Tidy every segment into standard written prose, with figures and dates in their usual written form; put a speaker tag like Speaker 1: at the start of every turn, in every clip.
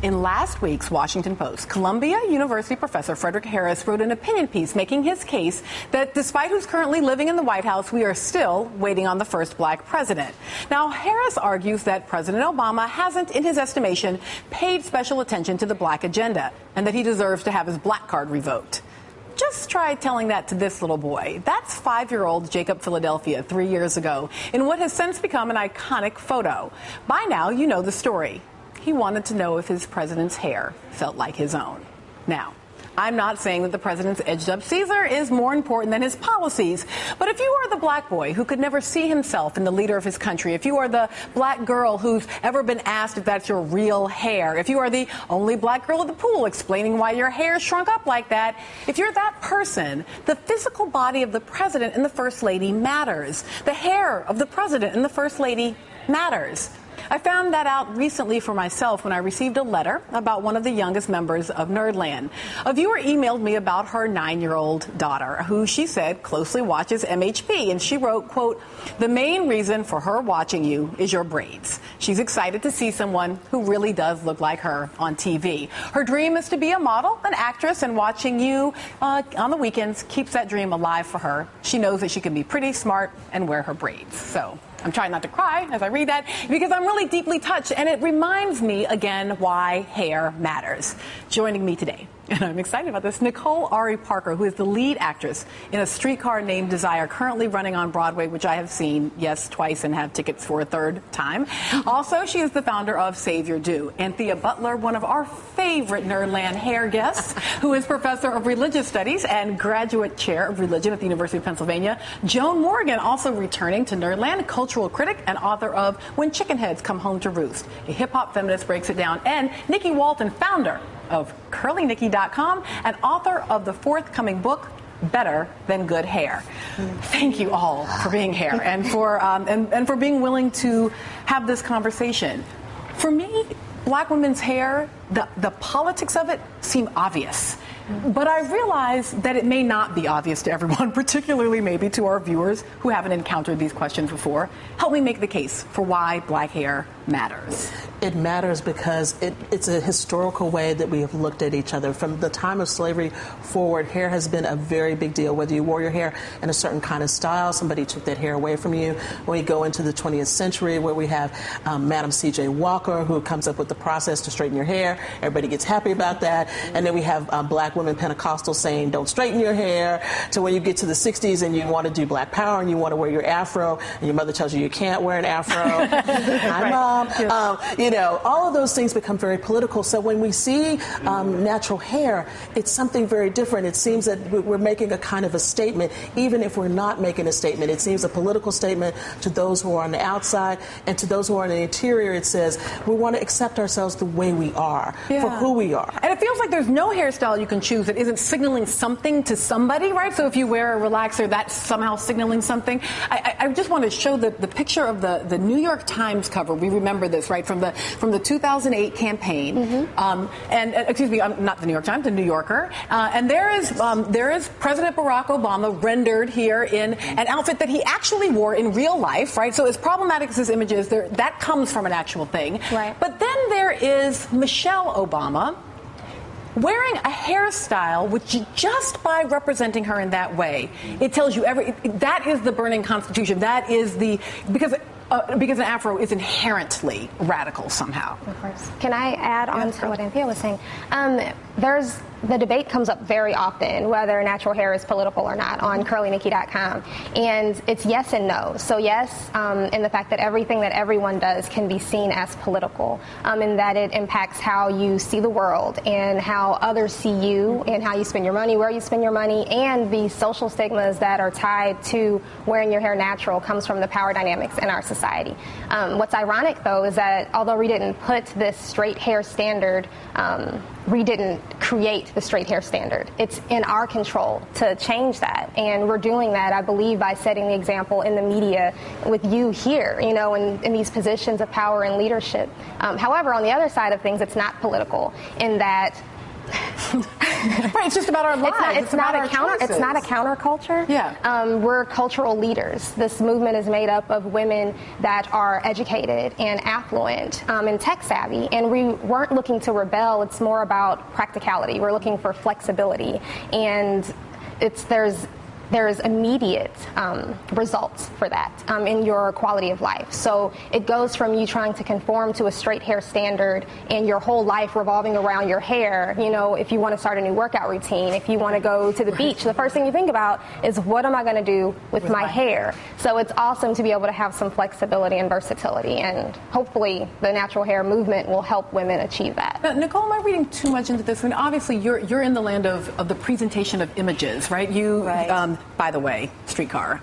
Speaker 1: In last week's Washington Post, Columbia University professor Frederick Harris wrote an opinion piece making his case that despite who's currently living in the White House, we are still waiting on the first black president. Now, Harris argues that President Obama hasn't, in his estimation, paid special attention to the black agenda and that he deserves to have his black card revoked. Just try telling that to this little boy. That's 5-year-old Jacob Philadelphia 3 years ago in what has since become an iconic photo. By now, you know the story. He wanted to know if his president's hair felt like his own. Now, I'm not saying that the president's edged-up Caesar is more important than his policies, but if you are the black boy who could never see himself in the leader of his country, if you are the black girl who's ever been asked if that's your real hair, if you are the only black girl at the pool explaining why your hair shrunk up like that, if you're that person, the physical body of the president and the first lady matters. The hair of the president and the first lady matters. I found that out recently for myself when I received a letter about one of the youngest members of Nerdland. A viewer emailed me about her 9-year-old daughter, who she said closely watches MHP, and she wrote, quote, "The main reason for her watching you is your braids. She's excited to see someone who really does look like her on TV. Her dream is to be a model, an actress, and watching you on the weekends keeps that dream alive for her. She knows that she can be pretty, smart, and wear her braids." So I'm trying not to cry as I read that because I'm really deeply touched, and it reminds me again why hair matters. Joining me today, and I'm excited about this, Nicole Ari Parker, who is the lead actress in A Streetcar Named Desire, currently running on Broadway, which I have seen, yes, twice, and have tickets for a third time. Also, she is the founder of Save Your Do. Anthea Butler, one of our favorite Nerdland hair guests, who is professor of religious studies and graduate chair of religion at the University of Pennsylvania. Joan Morgan, also returning to Nerdland, cultural critic and author of When Chicken Heads Come Home to Roost. A hip-hop feminist breaks it down. And Nikki Walton, founder of CurlyNikki.com and author of the forthcoming book, Better Than Good Hair. Thank you all for being here and for and for being willing to have this conversation. For me, black women's hair, the politics of it seem obvious. But I realize that it may not be obvious to everyone, particularly maybe to our viewers who haven't encountered these questions before. Help me make the case for why black hair matters.
Speaker 2: It matters because it's a historical way that we have looked at each other. From the time of slavery forward, hair has been a very big deal. Whether you wore your hair in a certain kind of style, somebody took that hair away from you. When we go into the 20th century, where we have Madam C.J. Walker, who comes up with the process to straighten your hair, everybody gets happy about that. And then we have black women Pentecostals saying, don't straighten your hair. To when you get to the 60s and you want to do black power and you want to wear your afro, and your mother tells you you can't wear an afro. Hi, Mom. Yes. All of those things become very political. So when we see natural hair, it's something very different. It seems that we're making a kind of a statement, even if we're not making a statement. It seems a political statement to those who are on the outside, and to those who are on the interior, it says we want to accept ourselves the way we are, for who we are.
Speaker 1: And it feels like there's no hairstyle you can choose that isn't signaling something to somebody, right? So if you wear a relaxer, that's somehow signaling something. I just want to show the picture of the New York Times cover. We remember this, right, from the 2008 campaign. And excuse me, not the New York Times, the New Yorker. And there is President Barack Obama rendered here in an outfit that he actually wore in real life, right? So as problematic as his image is, that comes from an actual thing. Right. But then there is Michelle Obama wearing a hairstyle which, just by representing her in that way, it tells you that is the burning constitution. That is because an afro is inherently radical somehow.
Speaker 3: Of course. Can I add on to what Anthea was saying? The debate comes up very often whether natural hair is political or not on CurlyNikki.com, and it's yes and no. So yes, in the fact that everything that everyone does can be seen as political, in that it impacts how you see the world and how others see you and how you spend your money, where you spend your money, and the social stigmas that are tied to wearing your hair natural comes from the power dynamics in our society. What's ironic, though, is that although we didn't put this straight hair standard, we didn't create the straight hair standard. It's in our control to change that. And we're doing that, I believe, by setting the example in the media with you here, in these positions of power and leadership. However, on the other side of things, it's not political in that
Speaker 1: Right, it's just about our lives.
Speaker 3: It's not a counterculture.
Speaker 1: Yeah.
Speaker 3: We're cultural leaders. This movement is made up of women that are educated and affluent and tech savvy, and we weren't looking to rebel. It's more about practicality. We're looking for flexibility, and there's immediate results for that in your quality of life. So it goes from you trying to conform to a straight hair standard and your whole life revolving around your hair. You know, if you want to start a new workout routine, if you want to go to the beach, the first thing you think about is, what am I going to do with my hair? So it's awesome to be able to have some flexibility and versatility, and hopefully the natural hair movement will help women achieve that.
Speaker 1: Now, Nicole, am I reading too much into this? I mean, obviously you're in the land of the presentation of images, right? By the way, Streetcar.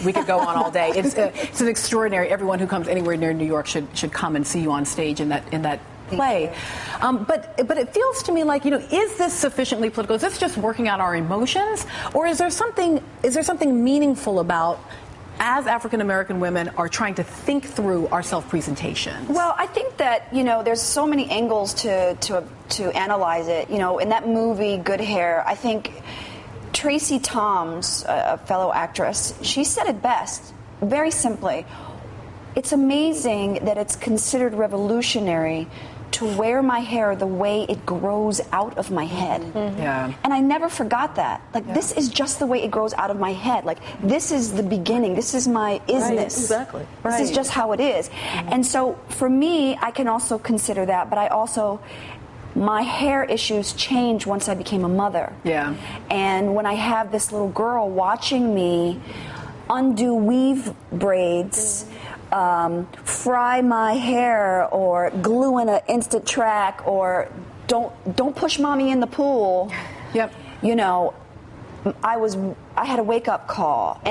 Speaker 1: We could go on all day. It's an extraordinary. Everyone who comes anywhere near New York should come and see you on stage in that play. But it feels to me like, is this sufficiently political? Is this just working out our emotions, or is there something meaningful about, as African American women are trying to think through our self-presentation?
Speaker 4: Well, I think that there's so many angles to analyze it. In that movie Good Hair, I think Tracy Toms, a fellow actress, she said it best, very simply. It's amazing that it's considered revolutionary to wear my hair the way it grows out of my head.
Speaker 1: Mm-hmm. Yeah.
Speaker 4: And I never forgot that. This is just the way it grows out of my head. This is the beginning. This is my isness.
Speaker 2: Right, exactly.
Speaker 4: This is just how it is. Mm-hmm. And so for me, I can also consider that, but my hair issues changed once I became a mother.
Speaker 1: Yeah.
Speaker 4: And when I have this little girl watching me undo weave braids, fry my hair, or glue in an instant track, or don't push mommy in the pool.
Speaker 1: Yep.
Speaker 4: I had a wake-up call,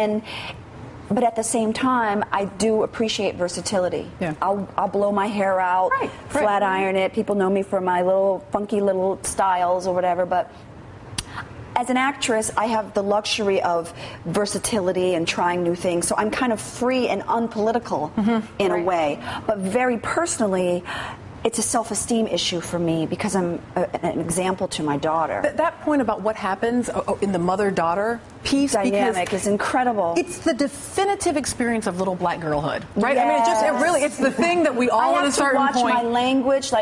Speaker 4: but at the same time, I do appreciate versatility.
Speaker 1: Yeah.
Speaker 4: I'll blow my hair out, flat iron it. People know me for my little funky little styles or whatever. But as an actress, I have the luxury of versatility and trying new things. So I'm kind of free and unpolitical in a way. But very personally, it's a self-esteem issue for me because I'm an example to my daughter.
Speaker 1: That point about what happens in the mother-daughter piece,
Speaker 4: dynamic is incredible.
Speaker 1: It's the definitive experience of little black girlhood, right?
Speaker 4: Yes.
Speaker 1: I mean, it's the thing that we all at a certain point.
Speaker 4: I have to watch my language,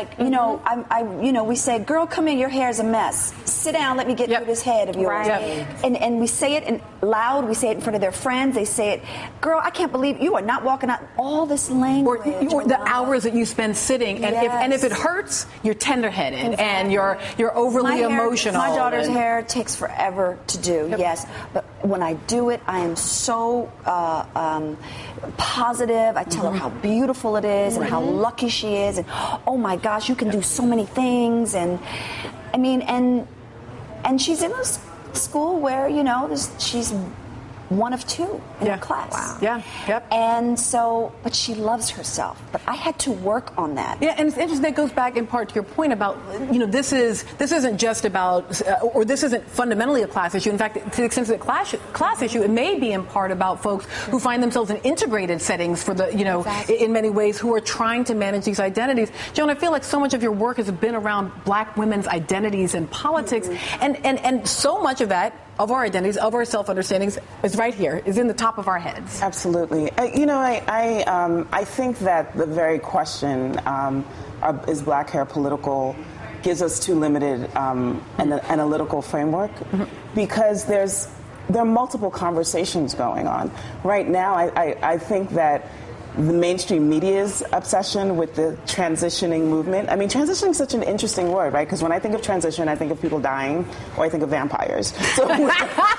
Speaker 4: we say, "Girl, come here, your hair is a mess. Sit down, let me get through this head of yours."
Speaker 1: Right.
Speaker 4: And we say it loud. We say it in front of their friends. They say it, "Girl, I can't believe you are not walking out." All this language,
Speaker 1: or the hours that you spend sitting, and if it hurts, you're tender-headed and you're overly emotional.
Speaker 4: My daughter's hair takes forever to do. Yes. But when I do it, I am so positive. I tell her how beautiful it is and how lucky she is, and oh my gosh, you can do so many things. And I mean, and she's in a school where she's one of two in her class.
Speaker 1: Wow. Yeah. Yep.
Speaker 4: And so, but she loves herself. But I had to work on that.
Speaker 1: Yeah, and it's interesting. That goes back in part to your point about, this isn't just about, or this isn't fundamentally a class issue. In fact, to the extent that class issue, it may be in part about folks who find themselves in integrated settings for the, in many ways, who are trying to manage these identities. Joan, I feel like so much of your work has been around black women's identities and politics, and so much of that, of our identities, of our self-understandings, is right here, is in the top of our heads.
Speaker 5: Absolutely. I think that the very question, is black hair political, gives us too limited an analytical framework, because there are multiple conversations going on. Right now, I think that the mainstream media's obsession with the transitioning movement. I mean, transitioning is such an interesting word, right? Because when I think of transition, I think of people dying, or I think of vampires. So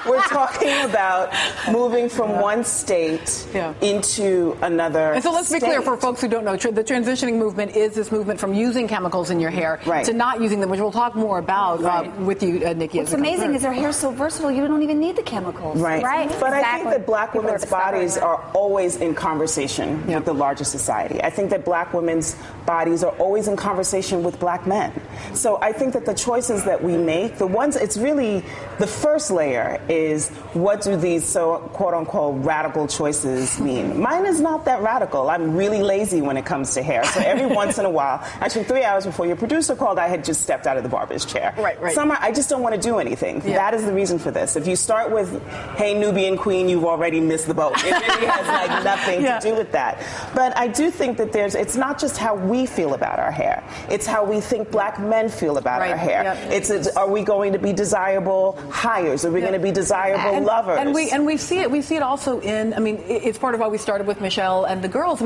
Speaker 5: we're talking about moving from one state into another.
Speaker 1: And so let's be clear for folks who don't know, the transitioning movement is this movement from using chemicals in your hair to not using them, which we'll talk more about with you, Nikki.
Speaker 4: What's amazing is their hair is so versatile, you don't even need the chemicals.
Speaker 5: Right. But I think that black women's bodies are always in conversation. with the larger society. I think that black women's bodies are always in conversation with black men. So I think that the choices that we make, it's really the first layer is, what do these quote unquote radical choices mean? Mine is not that radical. I'm really lazy when it comes to hair. So every once in a while, actually 3 hours before your producer called, I had just stepped out of the barber's chair.
Speaker 1: Right.
Speaker 5: Summer, I just don't want to do anything. Yeah. That is the reason for this. If you start with, hey, Nubian Queen, you've already missed the boat. It really has nothing to do with that. But I do think that it's not just how we feel about our hair. It's how we think black men feel about our hair. Yep. Are we going to be desirable hires? Are we going to be desirable lovers?
Speaker 1: And we see it. We see it also in, it's part of why we started with Michelle and the girls.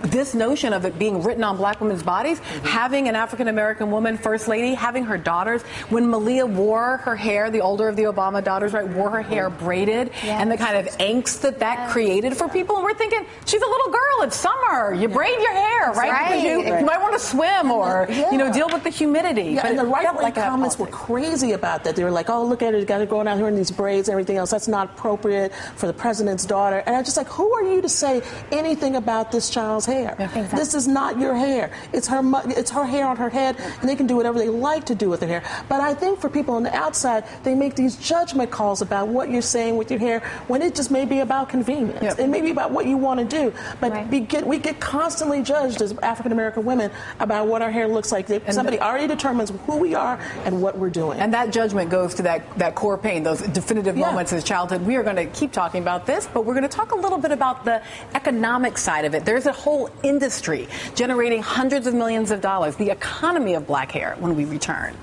Speaker 1: This notion of it being written on black women's bodies, having an African-American woman, first lady, having her daughters, when Malia wore her hair, the older of the Obama daughters, wore her hair braided, and the kind of angst that created for people. And we're thinking, she's a little girl, it's summer, you braid your hair, right? Because you might want to swim or, deal with the humidity.
Speaker 2: Yeah, and the right-wing comments were crazy about that. They were like, oh, look at it, got to go out here in these braids and everything else. That's not appropriate for the president's daughter. And I'm just like, who are you to say anything about this child's hair? Yeah, exactly. This is not your hair. It's her hair on her head, and they can do whatever they like to do with their hair. But I think for people on the outside, they make these judgment calls about what you're saying with your hair when it just may be about convenience. Yep. It may be about what you want to do. But we get constantly judged as African-American women about what our hair looks like. Somebody already determines who we are and what we're doing.
Speaker 1: And that judgment goes to that core pain, those definitive moments in childhood. We are going to keep talking about this, but we're going to talk a little bit about the economic side of it. There's a whole industry generating hundreds of millions of dollars, the economy of black hair, when we return.